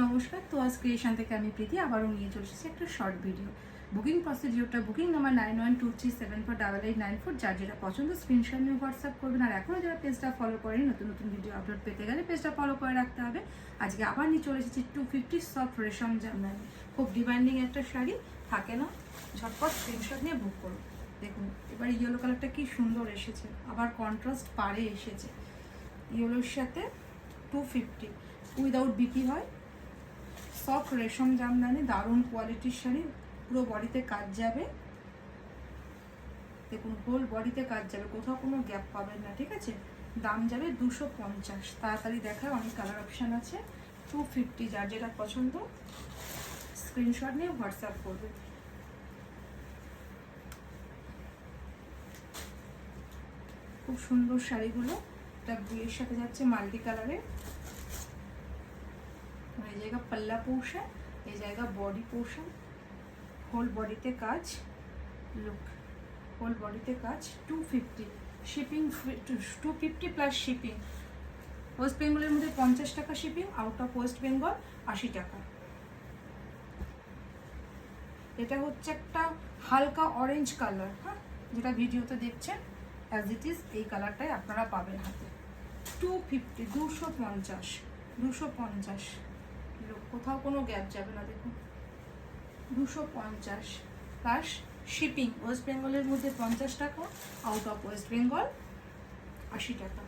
নমস্কার। তো আজ ক্রিয়েশন থেকে আমি প্রীতি আবারও নিয়ে চলে এসেছি একটা শর্ট ভিডিও। বুকিং প্রসিডিওরটা বুকিং নাম্বার 9123748894, যার যেটা পছন্দ স্ক্রিনশট নিয়ে হোয়াটসঅ্যাপ করবেন। আর এখনও যারা পেজটা ফলো করেন, নতুন নতুন ভিডিও আপলোড পেতে গেলে পেজটা ফলো করে রাখতে হবে। আজকে আবার নিয়ে চলে এসেছি 250 সফট রেশম জামদানি। খুব ডিমান্ডিং একটা শাড়ি, থাকে না, ঝটপট স্ক্রিনশট নিয়ে বুক করুন। দেখুন এবার ইয়েলো কালারটা কি সুন্দর এসেছে, আবার কন্ট্রাস্ট পাড়ে এসেছে। ইয়েলোর সাথে 250 উইদাউট বিপি হয়। সফট রেশম জামদানি, দারুণ কোয়ালিটির শাড়ি, পুরো বডিতে কাজ যাবে। দেখুন হোল বডিতে কাজ যাবে, কোথাও কোনো গ্যাপ পাবেন না, ঠিক আছে। দাম যাবে 250। তাড়াতাড়ি দেখায়, অনেক কালার অপশান আছে। 250, যার যেটা পছন্দ স্ক্রিনশট নিয়ে হোয়াটসঅ্যাপ করবে। খুব সুন্দর শাড়িগুলো। এটা ব্লুয়ের সাথে যাচ্ছে মাল্টি কালারে। এই জায়গা পাল্লা পোর্শন, এই জায়গা বডি পোর্শন, হোল বডিতে কাজ। লুক, হোল বডিতে কাজ। 250 শিপিং, 250 প্লাস শিপিং। ওয়েস্ট বেঙ্গলের মধ্যে 50 টাকা shipping, out of West Bengal 80 টাকা। এটা হচ্ছে একটা হালকা অরেঞ্জ কালার, হ্যাঁ, যেটা ভিডিওতে দেখছেন অ্যাজ ইট ইজ এই কালারটাই আপনারা পাবেন হাতে। 250, 250 কোথাও কোনো গ্যাপ যাবে না। দেখুন 250 প্লাস শিপিং। ওয়েস্ট বেঙ্গলের মধ্যে 50 টাকা, আউট অফ ওয়েস্ট বেঙ্গল 80 টাকা।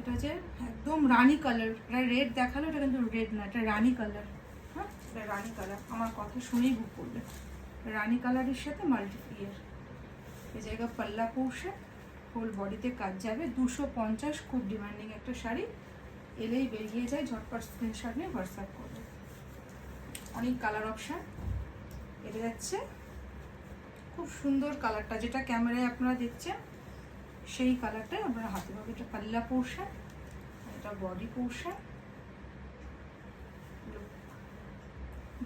এটা যে একদম রানি কালার, এটা রেড দেখালো, এটা কিন্তু রেড না, এটা রানি কালার। হ্যাঁ, এটা রানি কালার, আমার কথা শুনেই বুক করবে। রানি কালারের সাথে মাল্টি ইয়ের। এই জায়গা পাল্লা পোর্শন, হোল বডিতে কাজ যাবে। 250, খুব ডিমান্ডিং একটা শাড়ি, এলেই বেরিয়ে যায়। ঝটপট স্ক্রিনশট নিয়ে হোয়াটসঅ্যাপ করবে। অনেক কালার অপশান। এটা যাচ্ছে খুব সুন্দর কালারটা, যেটা ক্যামেরায় আপনারা দেখছেন সেই কালারটাই আপনারা হাতে পাবেন। এটা পাল্লা পোর্শন, এটা body portion.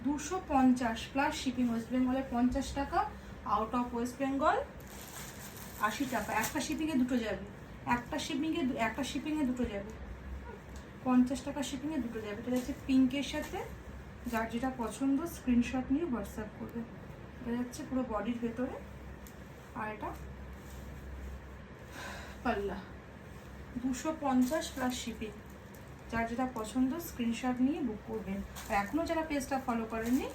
250 plus shipping. West বেঙ্গলে 50 টাকা, আউট অফ ওয়েস্ট বেঙ্গল 80 টাকা। একটা শিপিংয়ে দুটো যাবে, একটা শিপিংয়ে দুটো যাবে। 50 টাকা শিপিংয়ে দুটো যাবে। এটা যাচ্ছে পিঙ্কের সাথে, যার যেটা পছন্দ স্ক্রিনশট নিয়ে হোয়াটসঅ্যাপ করবে। এটা যাচ্ছে পুরো বডির ভেতরে, আর এটা পাল্লা। 250 প্লাস শিপিং, যার যেটা পছন্দ স্ক্রিনশট নিয়ে বুক করবেন। আর এখনও যারা পেজটা ফলো করেননি,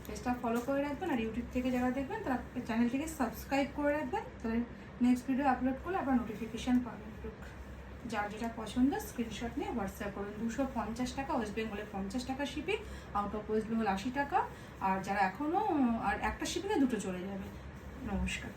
পেজটা ফলো করে রাখবেন। আর ইউটিউব থেকে যারা দেখবেন তারা চ্যানেলটিকে সাবস্ক্রাইব করে রাখবেন, তাহলে নেক্সট ভিডিও আপলোড করলে আবার নোটিফিকেশান পাবেন। যার যেটা পছন্দ স্ক্রিনশট নিয়ে হোয়াটসঅ্যাপ করুন। 250 টাকা, ওয়েস্ট বেঙ্গলে 50 টাকা shipping, out of West Bengal 80 টাকা। আর যারা এখনও, আর একটা শিপিংয়ে দুটো চলে যাবে। নমস্কার।